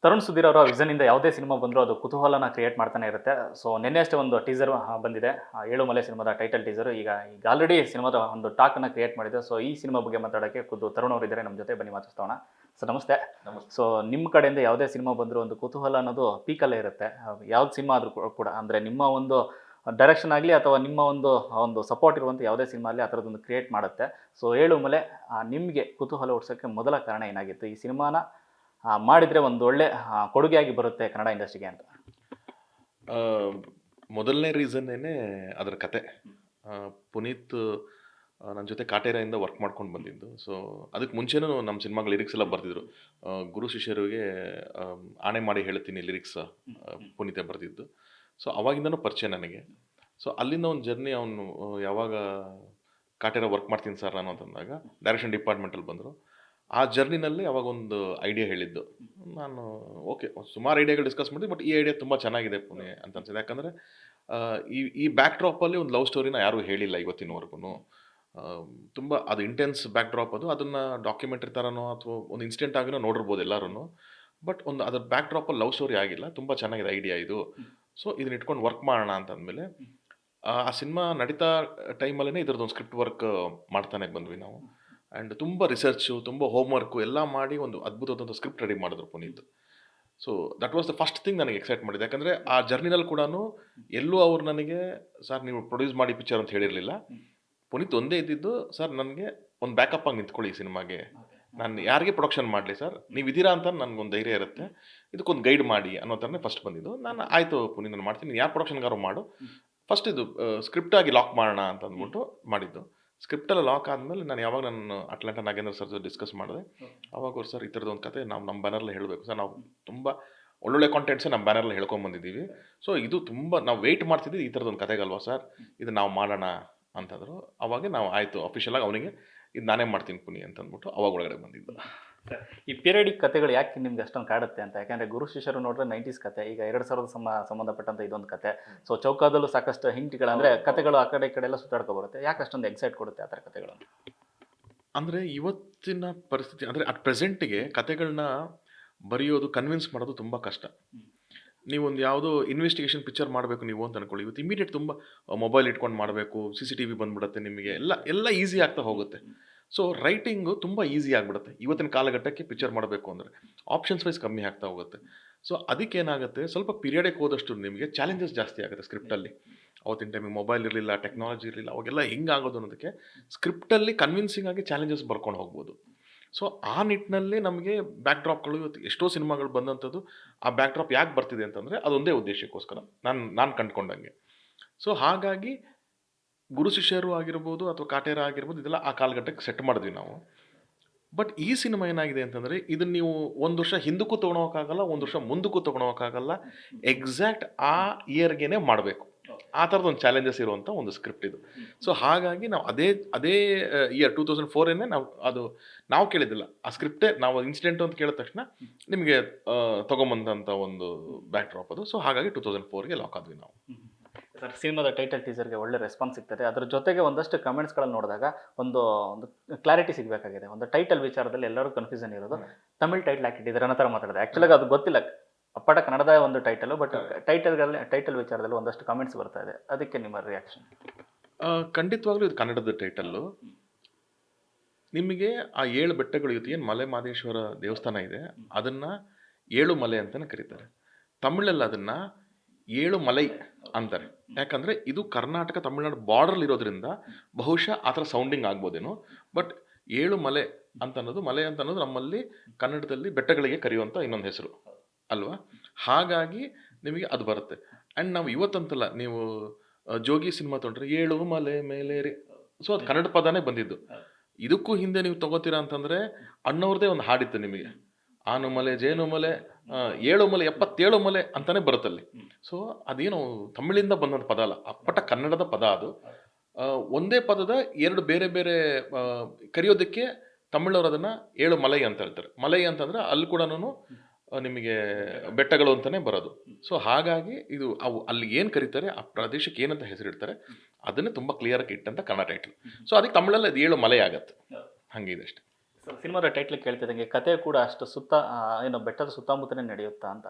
ತರುಣ್ ಸುಧೀರ್ ಅವರ ವಿಷನ್ ಯಾವುದೇ ಸಿನಿಮಾ ಬಂದರೂ ಅದು ಕುತೂಹಲನ ಕ್ರಿಯೇಟ್ ಮಾಡ್ತಾನೆ ಇರುತ್ತೆ. ಸೊ ನಿನ್ನೆ ಅಷ್ಟೇ ಒಂದು ಟೀಸರ್ ಬಂದಿದೆ. ಏಳುಮಲೆ ಸಿನಿಮಾದ ಟೈಟಲ್ ಟೀಸರ್ ಈಗ ಆಲ್ರೆಡಿ ಸಿನಿಮಾದ ಒಂದು ಟಾಕನ್ನು ಕ್ರಿಯೇಟ್ ಮಾಡಿದೆ. ಸೊ ಈ ಸಿನಿಮಾ ಬಗ್ಗೆ ಮಾತಾಡೋಕ್ಕೆ ಖುದ್ದು ತರುಣ್ ಅವರು ಇದ್ದಾರೆ ನಮ್ಮ ಜೊತೆ, ಬನ್ನಿ ಮಾತಾಡ್ಸೋಣ. ಸರ್ ನಮಸ್ತೆ. ನಮಸ್ತೆ. ಸೊ ನಿಮ್ಮ ಕಡೆಯಿಂದ ಯಾವುದೇ ಸಿನಿಮಾ ಬಂದರೂ ಒಂದು ಕುತೂಹಲ ಅನ್ನೋದು ಪೀಕಲ್ಲೇ ಇರುತ್ತೆ. ಯಾವ್ದು ಸಿನಿಮಾ ಆದರೂ ಕೂಡ ಅಂದರೆ ನಿಮ್ಮ ಒಂದು ಡೈರೆಕ್ಷನ್ ಆಗಲಿ ಅಥವಾ ನಿಮ್ಮ ಒಂದು ಸಪೋರ್ಟ್ ಇರುವಂಥ ಯಾವುದೇ ಸಿನಿಮಾ ಆಗಲಿ ಆ ಥರದ್ದೊಂದು ಕ್ರಿಯೇಟ್ ಮಾಡುತ್ತೆ. ಸೊ ಏಳುಮಲೆ ನಿಮಗೆ ಕುತೂಹಲ ಹುಡ್ಸೋಕ್ಕೆ ಮೊದಲ ಕಾರಣ ಏನಾಗಿತ್ತು? ಈ ಸಿನಿಮಾನ ಮಾಡಿದರೆ ಒಂದು ಒಳ್ಳೆ ಕೊಡುಗೆಯಾಗಿ ಬರುತ್ತೆ ಕನ್ನಡ ಇಂಡಸ್ಟ್ರಿಗೆ ಅಂತ. ಮೊದಲನೇ ರೀಸನ್ನೇ ಅದರ ಕತೆ. ಪುನೀತ್ ನನ್ನ ಜೊತೆ ಕಾಟೇರದಿಂದ ವರ್ಕ್ ಮಾಡ್ಕೊಂಡು ಬಂದಿದ್ದು. ಸೊ ಅದಕ್ಕೆ ಮುಂಚೆನೂ ನಮ್ಮ ಸಿನಿಮಾಗಳ ಲಿರಿಕ್ಸ್ ಎಲ್ಲ ಬರ್ತಿದ್ರು. ಗುರು ಶಿಷ್ಯರಿಗೆ ಆಣೆ ಮಾಡಿ ಹೇಳ್ತೀನಿ ಲಿರಿಕ್ಸ್ ಪುನೀತೆ ಬರೆದಿದ್ದು. ಸೊ ಅವಾಗಿಂದನೂ ಪರಿಚಯ ನನಗೆ. ಸೊ ಅಲ್ಲಿಂದ ಒಂದು ಜರ್ನಿ ಅವನು ಯಾವಾಗ ಕಾಟೇರ ವರ್ಕ್ ಮಾಡ್ತೀನಿ ಸರ್ ನಾನು ಅಂತಂದಾಗ ಡೈರೆಕ್ಷನ್ ಡಿಪಾರ್ಟ್ಮೆಂಟಲ್ಲಿ ಬಂದರು. ಆ ಜರ್ನಿನಲ್ಲಿ ಅವಾಗ ಒಂದು ಐಡಿಯಾ ಹೇಳಿದ್ದು. ನಾನು ಓಕೆ ಸುಮಾರು ಐಡಿಯಾಗಳು ಡಿಸ್ಕಸ್ ಮಾಡಿದ್ವಿ, ಬಟ್ ಈ ಐಡಿಯಾ ತುಂಬ ಚೆನ್ನಾಗಿದೆ ಪುಣೆ ಅಂತ ಅನ್ಸಿದೆ. ಯಾಕಂದರೆ ಈ ಬ್ಯಾಕ್ ಡ್ರಾಪಲ್ಲಿ ಒಂದು ಲವ್ ಸ್ಟೋರಿನ ಯಾರೂ ಹೇಳಿಲ್ಲ ಇವತ್ತಿನವರೆಗೂ. ತುಂಬ ಅದು ಇಂಟೆನ್ಸ್ ಬ್ಯಾಕ್ ಡ್ರಾಪ್, ಅದನ್ನು ಡಾಕ್ಯುಮೆಂಟ್ರಿ ಥರನೋ ಅಥವಾ ಒಂದು ಇನ್ಸಿಡೆಂಟ್ ಆಗಿನೋ ನೋಡಿರ್ಬೋದು ಎಲ್ಲರೂ. ಬಟ್ ಒಂದು ಅದ್ರ ಬ್ಯಾಕ್ ಡ್ರಾಪಲ್ಲಿ ಲವ್ ಸ್ಟೋರಿ ಆಗಿಲ್ಲ. ತುಂಬ ಚೆನ್ನಾಗಿದೆ ಐಡಿಯಾ ಇದು. ಸೊ ಇದನ್ನ ಇಟ್ಕೊಂಡು ವರ್ಕ್ ಮಾಡೋಣ ಅಂತಂದಮೇಲೆ ಆ ಸಿನಿಮಾ ನಡೀತಾ ಟೈಮಲ್ಲೇ ಇದ್ರದ್ದೊಂದು ಸ್ಕ್ರಿಪ್ಟ್ ವರ್ಕ್ ಮಾಡ್ತಾನೆ ಬಂದ್ವಿ ನಾವು. ಆ್ಯಂಡ್ ತುಂಬ ರಿಸರ್ಚು, ತುಂಬ ಹೋಮ್ವರ್ಕು ಎಲ್ಲ ಮಾಡಿ ಒಂದು ಅದ್ಭುತವಾದಂಥ ಸ್ಕ್ರಿಪ್ಟ್ ರೆಡಿ ಮಾಡಿದ್ರು Puneeth. So that was the first thing ನನಗೆ ಎಕ್ಸೈಟ್ ಮಾಡಿದೆ. ಯಾಕಂದರೆ ಆ ಜರ್ನಿನಲ್ಲಿ ಕೂಡ ಎಲ್ಲೂ ಅವ್ರು ನನಗೆ ಸರ್ ನೀವು ಪ್ರೊಡ್ಯೂಸ್ ಮಾಡಿ ಪಿಕ್ಚರ್ ಅಂತ ಹೇಳಿರಲಿಲ್ಲ. ಪುನೀತ್ ಒಂದೇ ಇದ್ದಿದ್ದು, ಸರ್ ನನಗೆ ಒಂದು ಬ್ಯಾಕಪ್ ಆಗಿ ನಿಂತ್ಕೊಳ್ಳಿ ಈ ಸಿನಿಮಾಗೆ, ನಾನು ಯಾರಿಗೆ ಪ್ರೊಡಕ್ಷನ್ ಮಾಡಲಿ ಸರ್, ನೀವು ಇದ್ದೀರಾ ಅಂತ ನನಗೊಂದು ಧೈರ್ಯ ಇರುತ್ತೆ, ಇದಕ್ಕೊಂದು ಗೈಡ್ ಮಾಡಿ ಅನ್ನೋ ಥರನೇ ಫಸ್ಟ್ ಬಂದಿದ್ದು. ನಾನು ಆಯಿತು ಪುನೀತ್ ನಾನು ಮಾಡ್ತೀನಿ, ಯಾರು ಪ್ರೊಡಕ್ಷನ್ಗಾರು ಮಾಡು, ಫಸ್ಟ್ ಇದು ಸ್ಕ್ರಿಪ್ಟಾಗಿ ಲಾಕ್ ಮಾಡೋಣ ಅಂತ ಅಂದ್ಬಿಟ್ಟು ಮಾಡಿದ್ದು. ಸ್ಕ್ರಿಪ್ಟೆಲ್ಲ ಲಾಕ್ ಆದಮೇಲೆ ನಾನು ಯಾವಾಗ ನಾನು ಅಟ್ಲಾಂಟಾ ನಾಗೇಂದ್ರ ಸರ್ ಜೊತೆ ಡಿಸ್ಕಸ್ ಮಾಡಿದೆ, ಅವಾಗ ಅವ್ರು ಸರ್ ಈ ಥರದ್ದು ಒಂದು ಕತೆ ನಾವು ನಮ್ಮ ಬ್ಯಾನರ್ಲ್ಲಿ ಹೇಳಬೇಕು ಸರ್, ನಾವು ತುಂಬ ಒಳ್ಳೊಳ್ಳೆ ಕಾಂಟೆಂಟ್ಸೇ ನಮ್ಮ ಬ್ಯಾನರ್ಲ್ಲಿ ಹೇಳ್ಕೊಂಬಂದಿದ್ದೀವಿ. ಸೊ ಇದು ತುಂಬ ನಾವು ವೆಯ್ಟ್ ಮಾಡ್ತಿದ್ದೀವಿ ಈ ಥರದೊಂದು ಕತೆಗಲ್ವಾ ಸರ್, ಇದು ನಾವು ಮಾಡೋಣ ಅಂತಂದರು. ಅವಾಗ ನಾವು ಆಯಿತು ಅಫಿಷಿಯಲಾಗಿ ಅವನಿಗೆ ಇದು ನಾನೇ ಮಾಡ್ತೀನಿ ಪುನಿ ಅಂತಂದ್ಬಿಟ್ಟು ಅವಾಗ ಒಳಗಡೆ ಬಂದಿದ್ದು. ಈ ಪೀರಿಯಡಿಕ್ ಕತೆಗಳು ಯಾಕೆ ನಿಮ್ಗೆ ಅಷ್ಟೊಂದು ಕಾಡುತ್ತೆ ಅಂತ? ಯಾಕಂದರೆ ಗುರು ಶಿಷ್ಯರು ನೋಡಿದ್ರೆ 90s ಕತೆ, ಈಗ 2000 ಸಂಬಂಧಪಟ್ಟಂಥ ಇದೊಂದು ಕತೆ. ಸೊ ಚೌಕಾದಲ್ಲೂ ಸಾಕಷ್ಟು ಹಿಂಟ್ಗಳು, ಅಂದರೆ ಕತೆಗಳು ಆ ಕಡೆ ಈ ಕಡೆ ಎಲ್ಲ ಸುತ್ತಾಡ್ಕೊ ಬರುತ್ತೆ. ಯಾಕೆ ಅಷ್ಟೊಂದು ಎಕ್ಸೈಟ್ ಕೊಡುತ್ತೆ ಆ ಥರ ಕತೆಗಳು? ಅಂದರೆ ಇವತ್ತಿನ ಪರಿಸ್ಥಿತಿ ಅಂದರೆ ಅಟ್ ಪ್ರೆಸೆಂಟಿಗೆ ಕತೆಗಳನ್ನ ಬರೆಯೋದು, ಕನ್ವಿನ್ಸ್ ಮಾಡೋದು ತುಂಬ ಕಷ್ಟ. ನೀವೊಂದು ಯಾವುದೋ ಇನ್ವೆಸ್ಟಿಗೇಷನ್ ಪಿಕ್ಚರ್ ಮಾಡಬೇಕು ನೀವು ಅಂತ ಅನ್ಕೊಳ್ಳಿ, ಇವತ್ತು ಇಮಿಡಿಯೇಟ್ ತುಂಬ ಮೊಬೈಲ್ ಇಟ್ಕೊಂಡು ಮಾಡಬೇಕು, CCTV ಬಂದ್ಬಿಡುತ್ತೆ, ನಿಮಗೆ ಎಲ್ಲ ಈಸಿ ಆಗ್ತಾ ಹೋಗುತ್ತೆ. ಸೊ ರೈಟಿಂಗು ತುಂಬ ಈಸಿ ಆಗಿಬಿಡುತ್ತೆ ಇವತ್ತಿನ ಕಾಲಘಟ್ಟಕ್ಕೆ. ಪಿಕ್ಚರ್ ಮಾಡಬೇಕು ಅಂದರೆ ಆಪ್ಷನ್ಸ್ ವೈಸ್ ಕಮ್ಮಿ ಆಗ್ತಾ ಹೋಗುತ್ತೆ. ಸೊ ಅದಕ್ಕೇನಾಗುತ್ತೆ, ಸ್ವಲ್ಪ ಪೀರಿಯಡಿಗೆ ಹೋದಷ್ಟು ನಿಮಗೆ ಚಾಲೆಂಜಸ್ ಜಾಸ್ತಿ ಆಗುತ್ತೆ ಸ್ಕ್ರಿಪ್ಟಲ್ಲಿ. ಅವತ್ತಿನ ಟೈಮಿಗೆ ಮೊಬೈಲ್ ಇರಲಿಲ್ಲ, ಟೆಕ್ನಾಲಜಿ ಇರಲಿಲ್ಲ, ಅವಾಗೆಲ್ಲ ಹೆಂಗಾಗೋದು ಅನ್ನೋದಕ್ಕೆ ಸ್ಕ್ರಿಪ್ಟಲ್ಲಿ ಕನ್ವಿನ್ಸಿಂಗ್ ಆಗಿ ಚಾಲೆಂಜಸ್ ಬರ್ಕೊಂಡು ಹೋಗ್ಬೋದು. ಸೊ ಆ ನಿಟ್ಟಿನಲ್ಲಿ ನಮಗೆ ಬ್ಯಾಕ್ ಡ್ರಾಪ್ಗಳು ಇವತ್ತು ಎಷ್ಟೋ ಸಿನಿಮಾಗಳು ಬಂದಂಥದ್ದು. ಆ ಬ್ಯಾಕ್ ಡ್ರಾಪ್ ಯಾಕೆ ಬರ್ತಿದೆ ಅಂತಂದರೆ ಅದೊಂದೇ ಉದ್ದೇಶಕ್ಕೋಸ್ಕರ ನಾನು ಕಂಡುಕೊಂಡಂಗೆ. ಸೊ ಹಾಗಾಗಿ ಗುರು ಶಿಷ್ಯರು ಆಗಿರ್ಬೋದು ಅಥವಾ ಕಾಟೇರ ಆಗಿರ್ಬೋದು, ಇದೆಲ್ಲ ಆ ಕಾಲಘಟ್ಟಕ್ಕೆ ಸೆಟ್ ಮಾಡಿದ್ವಿ ನಾವು. ಬಟ್ ಈ ಸಿನಿಮಾ ಏನಾಗಿದೆ ಅಂತಂದರೆ, ಇದನ್ನು ನೀವು ಒಂದು ವರ್ಷ ಹಿಂದಕ್ಕೂ ತೊಗೊಳೋಕ್ಕಾಗಲ್ಲ, ಒಂದು ವರ್ಷ ಮುಂದಕ್ಕೂ ತೊಗೊಳೋಕ್ಕಾಗಲ್ಲ, ಎಕ್ಸಾಕ್ಟ್ ಆ ಇಯರ್ಗೆ ಮಾಡಬೇಕು. ಆ ಥರದ್ದು ಒಂದು ಚಾಲೆಂಜಸ್ ಇರುವಂಥ ಒಂದು ಸ್ಕ್ರಿಪ್ಟ್ ಇದು. ಸೊ ಹಾಗಾಗಿ ನಾವು ಅದೇ ಇಯರ್ 2004 ನಾವು ಕೇಳಿದ್ದಿಲ್ಲ ಆ ಸ್ಕ್ರಿಪ್ಟೇ. ನಾವು ಇನ್ಸಿಡೆಂಟ್ ಅಂತ ಕೇಳಿದ ತಕ್ಷಣ ನಿಮಗೆ ತೊಗೊಂಬಂದಂಥ ಒಂದು ಬ್ಯಾಕ್ ಡ್ರಾಪ್ ಅದು. ಸೊ ಹಾಗಾಗಿ 2004ಗೆ ಲಾಕ್ ಆದ್ವಿ ನಾವು. ಸರ್ ಸಿನಿಮಾದ ಟೈಟಲ್ ಟೀಸರ್ಗೆ ಒಳ್ಳೆ ರೆಸ್ಪಾನ್ಸ್ ಸಿಗ್ತದೆ. ಅದ್ರ ಜೊತೆಗೆ ಒಂದಷ್ಟು ಕಮೆಂಟ್ಸ್ಗಳನ್ನು ನೋಡಿದಾಗ ಒಂದು ಕ್ಲಾರಿಟಿ ಸಿಗಬೇಕಾಗಿದೆ. ಒಂದು ಟೈಟಲ್ ವಿಚಾರದಲ್ಲಿ ಎಲ್ಲರೂ ಕನ್ಫ್ಯೂಷನ್ ಇರೋದು, ತಮಿಳ್ ಟೈಟಲ್ ಹಾಕಿಟ್ಟಿದ್ದಾರೆ ಅನ್ನೋ ಥರ ಮಾತಾಡಿದೆ. ಆ್ಯಕ್ಚುಲಾಗಿ ಅದು ಗೊತ್ತಿಲ್ಲ, ಅಪ್ಪಟ ಕನ್ನಡದ ಒಂದು ಟೈಟಲು, ಬಟ್ ಟೈಟಲ್ ವಿಚಾರದಲ್ಲಿ ಒಂದಷ್ಟು ಕಮೆಂಟ್ಸ್ ಬರ್ತಾ ಇದೆ. ಅದಕ್ಕೆ ನಿಮ್ಮ ರಿಯಾಕ್ಷನ್? ಖಂಡಿತವಾಗ್ಲೂ ಇದು ಕನ್ನಡದ ಟೈಟಲ್ಲು. ನಿಮಗೆ ಆ 7 ಬೆಟ್ಟಗಳು ಇರುತ್ತೆ, ಏನು ಮಲೆ ಮಹದೇಶ್ವರ ದೇವಸ್ಥಾನ ಇದೆ, ಅದನ್ನು 7 ಮಲೆ ಅಂತಲೇ ಕರೀತಾರೆ. ತಮಿಳಲ್ಲಿ ಅದನ್ನು 7 ಮಲೈ ಅಂತಾರೆ. ಯಾಕಂದರೆ ಇದು ಕರ್ನಾಟಕ ತಮಿಳುನಾಡು ಬಾರ್ಡರ್ಲಿ ಇರೋದ್ರಿಂದ ಬಹುಶಃ ಆ ಥರ ಸೌಂಡಿಂಗ್ ಆಗ್ಬೋದೇನೋ. ಬಟ್ 7 ಮಲೆ ಅಂತ ಅನ್ನೋದು ನಮ್ಮಲ್ಲಿ ಕನ್ನಡದಲ್ಲಿ ಬೆಟ್ಟಗಳಿಗೆ ಕರೆಯುವಂಥ ಇನ್ನೊಂದು ಹೆಸರು ಅಲ್ವಾ. ಹಾಗಾಗಿ ನಿಮಗೆ ಅದು ಬರುತ್ತೆ. ಆ್ಯಂಡ್ ನಾವು ಇವತ್ತಂತಲ್ಲ, ನೀವು ಜೋಗಿ ಸಿನಿಮಾ ತೊಗೊಂಡ್ರೆ 7 ಮಲೆ ಮೇಲೆ ರೀ, ಸೊ ಅದು ಕನ್ನಡ ಪದನೇ ಬಂದಿದ್ದು. ಇದಕ್ಕೂ ಹಿಂದೆ ನೀವು ತೊಗೋತೀರಾ ಅಂತಂದರೆ ಅಣ್ಣವ್ರದ್ದೇ ಒಂದು ಹಾಡಿತ್ತು ನಿಮಗೆ, ಆನು ಮಲೆ ಜೇನು ಮಲೆ 7 ಮಲೆ 77 ಮಲೆ ಅಂತಲೇ ಬರುತ್ತಲ್ಲಿ. ಸೊ ಅದೇನು ತಮಿಳಿಂದ ಬಂದಂಥ ಪದ ಅಲ್ಲ, ಅಪ್ಪಟ ಕನ್ನಡದ ಪದ ಅದು. ಒಂದೇ ಪದದ 2 ಬೇರೆ ಬೇರೆ ಕರೆಯೋದಕ್ಕೆ ತಮಿಳವ್ರು ಅದನ್ನು 7 ಮಲೈ ಅಂತ ಹೇಳ್ತಾರೆ. ಮಲೈ ಅಂತಂದರೆ ಅಲ್ಲಿ ಕೂಡ ನಿಮಗೆ ಬೆಟ್ಟಗಳು ಅಂತಲೇ ಬರೋದು. ಸೊ ಹಾಗಾಗಿ ಇದು ಅಲ್ಲಿ ಏನು ಕರೀತಾರೆ, ಆ ಪ್ರದೇಶಕ್ಕೆ ಏನಂತ ಹೆಸರಿಡ್ತಾರೆ, ಅದನ್ನೇ ತುಂಬ ಕ್ಲಿಯರಾಗಿ ಇಟ್ಟಂತ ಕನ್ನಡ ಟೈಟಲ್. ಸೊ ಅದಕ್ಕೆ ತಮಿಳಲ್ಲಿ ಅದು 7 ಮಲೆ ಆಗತ್ತೆ, ಹಾಗಿದೆ ಅಷ್ಟೇ. ಸಿನಿಮಾದ ಟೈಟ್ಲ್ ಕೇಳ್ತಿದ್ದಂಗೆ ಕತೆ ಕೂಡ ಅಷ್ಟು ಸುತ್ತ ಏನು ಬೆಟ್ಟದ ಸುತ್ತಮುತ್ತನೇ ನಡೆಯುತ್ತಾ ಅಂತ.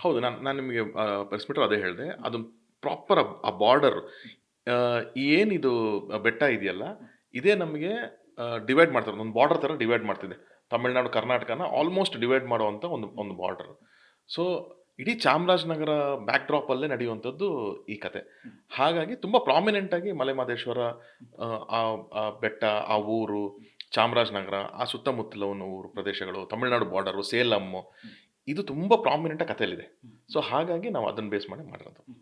ಹೌದು. ನಾನು ನಿಮಗೆ ಪ್ರೆಸ್ ಮೀಟಲ್ಲಿ ಅದೇ ಹೇಳಿದೆ. ಅದು ಪ್ರಾಪರ್ ಆ ಬಾರ್ಡರ್ ಏನಿದು ಬೆಟ್ಟ ಇದೆಯಲ್ಲ, ಇದೇ ನಮಗೆ ಡಿವೈಡ್ ಮಾಡ್ತಾರೆ. ಒಂದು ಬಾರ್ಡರ್ ಥರ ಡಿವೈಡ್ ಮಾಡ್ತಿದೆ. ತಮಿಳ್ನಾಡು, ಕರ್ನಾಟಕನ ಆಲ್ಮೋಸ್ಟ್ ಡಿವೈಡ್ ಮಾಡುವಂಥ ಒಂದು ಬಾರ್ಡರ್. ಸೊ ಇಡೀ ಚಾಮರಾಜನಗರ ಬ್ಯಾಕ್ ಡ್ರಾಪಲ್ಲೇ ನಡೆಯುವಂಥದ್ದು ಈ ಕತೆ. ಹಾಗಾಗಿ ತುಂಬ ಪ್ರಾಮಿನೆಂಟಾಗಿ ಮಲೆಮಹದೇಶ್ವರ, ಆ ಆ ಬೆಟ್ಟ, ಆ ಊರು, ಚಾಮರಾಜನಗರ, ಆ ಸುತ್ತಮುತ್ತಲಿನ ಊರು ಪ್ರದೇಶಗಳು, ತಮಿಳ್ನಾಡು ಬಾರ್ಡರು, ಸೇಲಮ್ಮು, ಇದು ತುಂಬ ಪ್ರಾಮಿನೆಂಟಾಗಿ ಕಥೆಯಲ್ಲಿದೆ. ಸೊ ಹಾಗಾಗಿ ನಾವು ಅದನ್ನು ಬೇಸ್ ಮಾಡಿ ಮಾಡಿರೋದು.